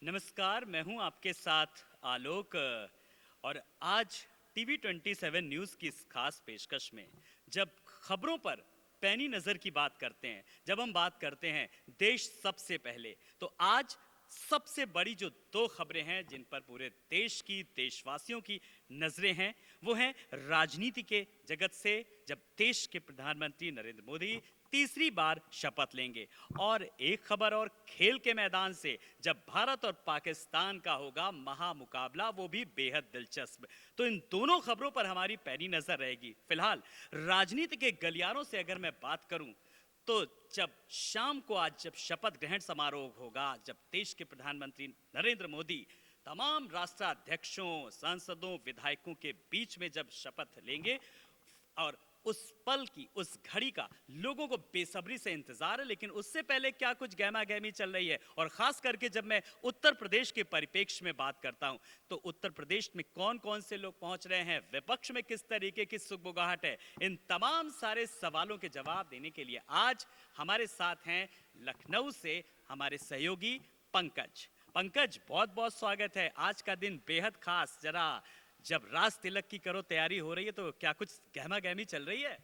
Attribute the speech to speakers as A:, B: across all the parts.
A: नमस्कार, मैं हूं आपके साथ आलोक। और आज टीवी 27 न्यूज़ की इस खास पेशकश में जब खबरों पर पैनी नज़र की बात करते हैं, जब हम बात करते हैं देश सबसे पहले, तो आज सबसे बड़ी जो दो खबरें हैं जिन पर पूरे देश की, देशवासियों की नज़रें हैं, वो हैं राजनीति के जगत से, जब देश के प्रधानमंत्री नरेंद्र मोदी तीसरी बार शपथ लेंगे। और एक खबर और खेल के मैदान से, जब भारत और पाकिस्तान का होगा महामुकाबला, वो भी बेहद दिलचस्प। तो इन दोनों खबरों पर हमारी पैनी नजर रहेगी। फिलहाल राजनीति के गलियारों से अगर मैं बात करूं, तो जब शाम को आज जब शपथ ग्रहण समारोह होगा, जब देश के प्रधानमंत्री नरेंद्र मोदी तमाम राष्ट्राध्यक्षों, सांसदों, विधायकों के बीच में जब शपथ लेंगे, और उस पल की, उस घड़ी का लोगों को बेसब्री से इंतजार है। लेकिन उससे पहले क्या कुछ गहमा गहमी चल रही है, और खास करके जब मैं उत्तर प्रदेश के परिप्रेक्ष्य में बात करता हूं, तो उत्तर प्रदेश में कौन कौन से लोग पहुंच रहे हैं, विपक्ष में किस तरीके की सुगबुगाहट है, इन तमाम सारे सवालों के जवाब देने के लिए आज हमारे साथ हैं लखनऊ से हमारे सहयोगी पंकज। पंकज, बहुत बहुत स्वागत है। आज का दिन बेहद खास, जरा जब राज तिलक की करो तैयारी हो रही है, तो क्या कुछ गहमा गहमी चल रही है?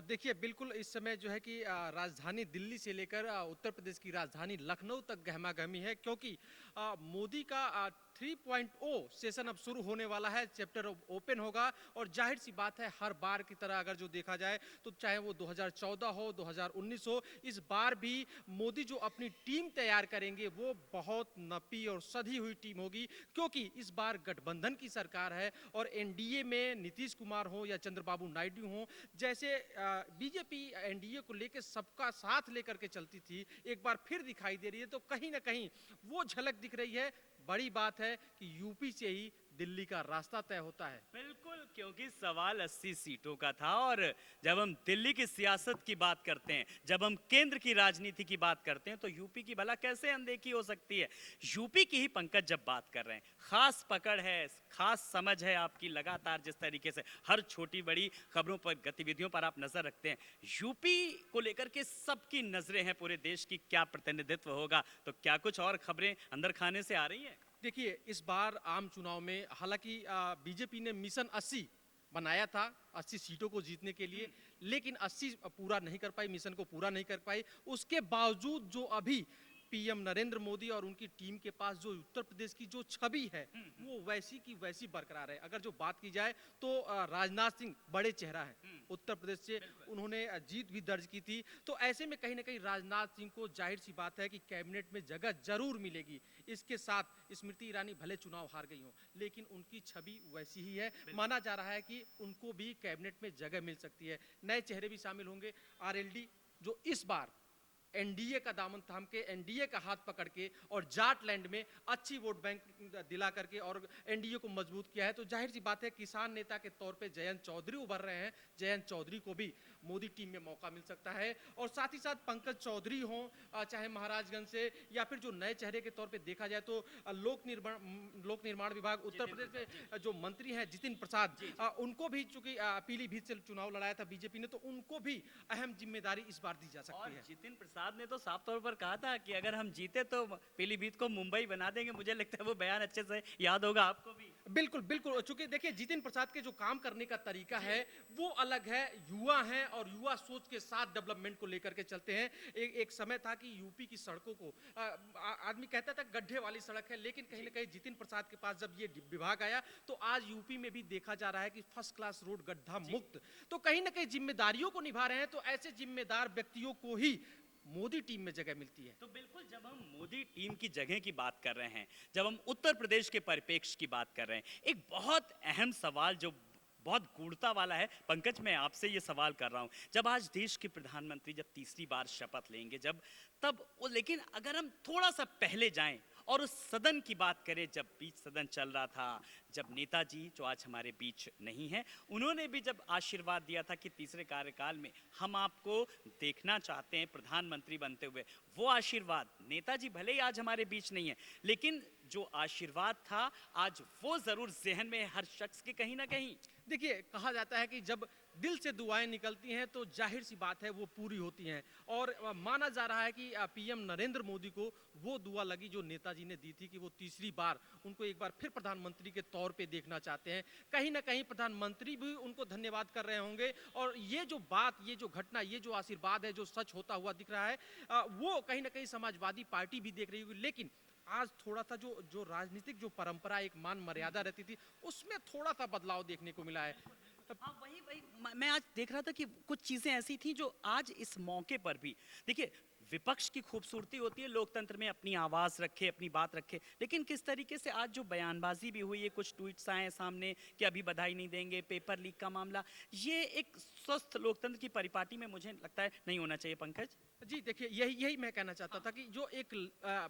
B: देखिए बिल्कुल इस समय जो है कि राजधानी दिल्ली से लेकर उत्तर प्रदेश की राजधानी लखनऊ तक गहमा गहमी है, क्योंकि मोदी का 3.0 सेशन अब शुरू होने वाला है। चैप्टर ओपन होगा और जाहिर सी बात है, हर बार की तरह अगर जो देखा जाए तो चाहे वो 2014 हो, 2019 हो, इस बार भी मोदी जो अपनी टीम तैयार करेंगे वो बहुत नपी और सधी हुई टीम होगी, क्योंकि इस बार गठबंधन की सरकार है और एनडीए में नीतीश कुमार हो या चंद्रबाबू नायडू हो, जैसे बीजेपी एनडीए को लेकर सबका साथ लेकर के चलती थी, एक बार फिर दिखाई दे रही है। तो कहीं ना कहीं वो झलक दिख रही है। बड़ी बात है कि यूपी से ही दिल्ली का रास्ता तय होता है।
A: बिल्कुल, क्योंकि सवाल 80 सीटों का था। और जब हम दिल्ली की सियासत की बात करते हैं, जब हम केंद्र की राजनीति की बात करते हैं, तो यूपी की भला कैसे अनदेखी हो सकती है? यूपी की ही पंकज जब बात कर रहे हैं, खास पकड़ है, खास समझ है आपकी, लगातार जिस तरीके से हर छोटी बड़ी खबरों पर, गतिविधियों पर आप नजर रखते हैं, यूपी को लेकर के सबकी नजरें हैं, पूरे देश की क्या प्रतिनिधित्व होगा, तो क्या कुछ और खबरें अंदर खाने से आ रही हैं?
B: देखिए इस बार आम चुनाव में हालांकि बीजेपी ने मिशन 80 बनाया था 80 सीटों को जीतने के लिए, लेकिन 80 पूरा नहीं कर पाई, मिशन को पूरा नहीं कर पाई। उसके बावजूद जो अभी पीएम नरेंद्र मोदी और उनकी टीम के पास जो उत्तर प्रदेश की जो छवि है वो वैसी की वैसी बरकरार है। अगर जो बात की जाए तो राजनाथ सिंह बड़े चेहरा है उत्तर प्रदेश से, उन्होंने जीत भी दर्ज की थी। तो ऐसे में कहीं ना कहीं राजनाथ सिंह को जाहिर सी बात है कि कैबिनेट में जगह जरूर मिलेगी। इसके साथ स्मृति ईरानी भले चुनाव हार गई हो, लेकिन उनकी छवि वैसी ही है। माना जा रहा है कि उनको भी कैबिनेट में जगह मिल सकती है। नए चेहरे भी शामिल होंगे। आरएलडी जो इस बार एनडीए का दामन थाम के, एनडीए का हाथ पकड़ के और जाटलैंड में अच्छी वोट बैंक दिला करके और एनडीए को मजबूत किया है, तो जाहिर सी बात है किसान नेता के तौर पे जयंत चौधरी उभर रहे हैं। जयंत चौधरी को भी मोदी टीम में मौका मिल सकता है। और साथ ही साथ पंकज चौधरी हो, चाहे महाराजगंज से, या फिर जो नए चेहरे के तौर पे देखा जाए तो लोक निर्माण विभाग उत्तर प्रदेश में जो मंत्री हैं जितिन प्रसाद, उनको भी चूंकि पीलीभीत से चुनाव लड़ाया था बीजेपी ने, तो उनको भी अहम जिम्मेदारी इस बार दी जा सकती है।
A: जितिन प्रसाद ने तो साफ तौर पर कहा था कि अगर हम जीते तो पीलीभीत को मुंबई बना देंगे। मुझे लगता है वो बयान अच्छे से याद होगा आपको भी।
B: बिल्कुल बिल्कुल, चूंकि देखिए जितिन प्रसाद के जो काम करने का तरीका है वो अलग है। युवा हैं और युवा सोच के साथ डेवलपमेंट को लेकर के चलते हैं। एक समय था कि यूपी की सड़कों को आदमी कहता था गड्ढे वाली सड़क है, लेकिन कहीं ना कहीं जितिन प्रसाद के पास जब ये विभाग आया तो आज यूपी में भी देखा जा रहा है कि फर्स्ट क्लास रोड गड्ढा मुक्त। तो कहीं ना कहीं जिम्मेदारियों को निभा रहे हैं। तो ऐसे जिम्मेदार व्यक्तियों को ही मोदी टीम में जगह मिलती है।
A: तो बिल्कुल, जब हम मोदी टीम की जगह की बात कर रहे हैं, जब हम उत्तर प्रदेश के परिप्रेक्ष्य की बात कर रहे हैं, एक बहुत अहम सवाल जो बहुत गूढ़ता वाला है, पंकज मैं आपसे ये सवाल कर रहा हूं, जब आज देश के प्रधानमंत्री जब तीसरी बार शपथ लेंगे, जब तब वो, लेकिन अगर हम थोड़ा सा पहले जाएं और उस सदन की बात करें, जब बीच सदन चल रहा था, जब नेताजी जो आज हमारे बीच नहीं हैं, उन्होंने भी जब आशीर्वाद दिया था कि तीसरे कार्यकाल में हम आपको देखना चाहते हैं प्रधानमंत्री बनते हुए, वो आशीर्वाद, नेताजी भले ही आज हमारे बीच नहीं है, लेकिन जो आशीर्वाद था आज वो जरूर जहन में है हर शख्स के कहीं ना कहीं।
B: देखिए कहा जाता है कि जब दिल से दुआएं निकलती हैं तो जाहिर सी बात है वो पूरी होती हैं। और माना जा रहा है कि पीएम नरेंद्र मोदी को वो दुआ लगी जो नेताजी ने दी थी कि वो तीसरी बार उनको एक बार फिर प्रधानमंत्री के तौर पे देखना चाहते हैं। कहीं ना कहीं प्रधानमंत्री भी उनको धन्यवाद कर रहे होंगे। और ये जो बात, ये जो घटना, ये जो आशीर्वाद है जो सच होता हुआ दिख रहा है, वो कहीं ना कहीं समाजवादी पार्टी भी देख रही होगी। लेकिन आज थोड़ा सा जो जो राजनीतिक जो परंपरा, एक मान मर्यादा रहती थी, उसमें थोड़ा सा बदलाव देखने को मिला है।
A: हाँ, वही वही मैं आज देख रहा था कि कुछ चीजें ऐसी थी जो आज इस मौके पर भी, देखिए, विपक्ष की खूबसूरती होती है लोकतंत्र में, अपनी आवाज रखे, अपनी बात रखे, लेकिन किस तरीके से आज जो बयानबाजी भी हुई है, कुछ ट्वीट्स आए सामने कि अभी बधाई नहीं देंगे, पेपर लीक का मामला, ये एक स्वस्थ लोकतंत्र की परिपाटी में मुझे लगता है नहीं होना चाहिए। पंकज
B: जी देखिए, यही यही मैं कहना चाहता था कि जो एक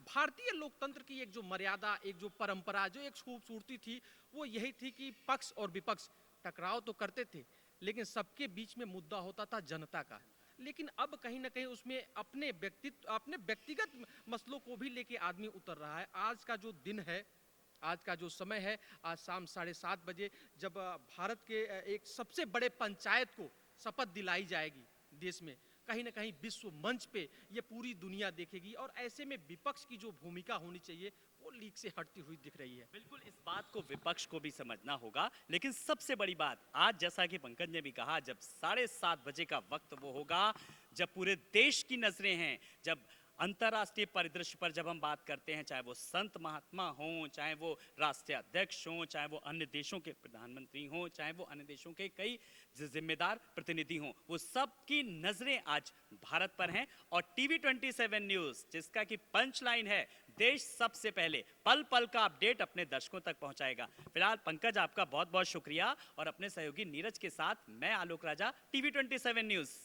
B: भारतीय लोकतंत्र की एक जो मर्यादा, एक जो परंपरा, जो एक खूबसूरती थी, वो यही थी कि पक्ष और विपक्ष टकराव तो करते थे, लेकिन सबके बीच में मुद्दा होता था जनता का। लेकिन अब कहीं ना कहीं उसमें अपने व्यक्तित्व, अपने व्यक्तिगत मसलों को भी लेके आदमी उतर रहा है। आज का जो दिन है, आज का जो समय है, आज शाम 7:30 बजे जब भारत के एक सबसे बड़े पंचायत को शपथ दिलाई जाएगी देश में, कहीं ना कहीं विश्व मंच पे ये पूरी दुनिया देखेगी। और ऐसे में विपक्ष की जो भूमिका होनी चाहिए वो लीक से हटती हुई दिख रही है।
A: बिल्कुल, इस बात को विपक्ष को भी समझना होगा। लेकिन सबसे बड़ी बात आज, जैसा कि पंकज ने भी कहा, जब 7:30 बजे का वक्त वो होगा जब पूरे देश की नजरें हैं, जब अंतर्राष्ट्रीय परिदृश्य पर जब हम बात करते हैं, चाहे वो संत महात्मा हों, चाहे वो राष्ट्रीय अध्यक्ष हों, चाहे वो अन्य देशों के प्रधानमंत्री हों, चाहे वो अन्य देशों के कई जिम्मेदार प्रतिनिधि हों, वो सब की नजरें आज भारत पर हैं। और TV27 न्यूज, जिसका कि पंच लाइन है, देश सबसे पहले, पल पल का अपडेट अपने दर्शकों तक पहुंचाएगा। फिलहाल पंकज, आपका बहुत बहुत शुक्रिया, और अपने सहयोगी नीरज के साथ मैं आलोक राजा, TV27 न्यूज।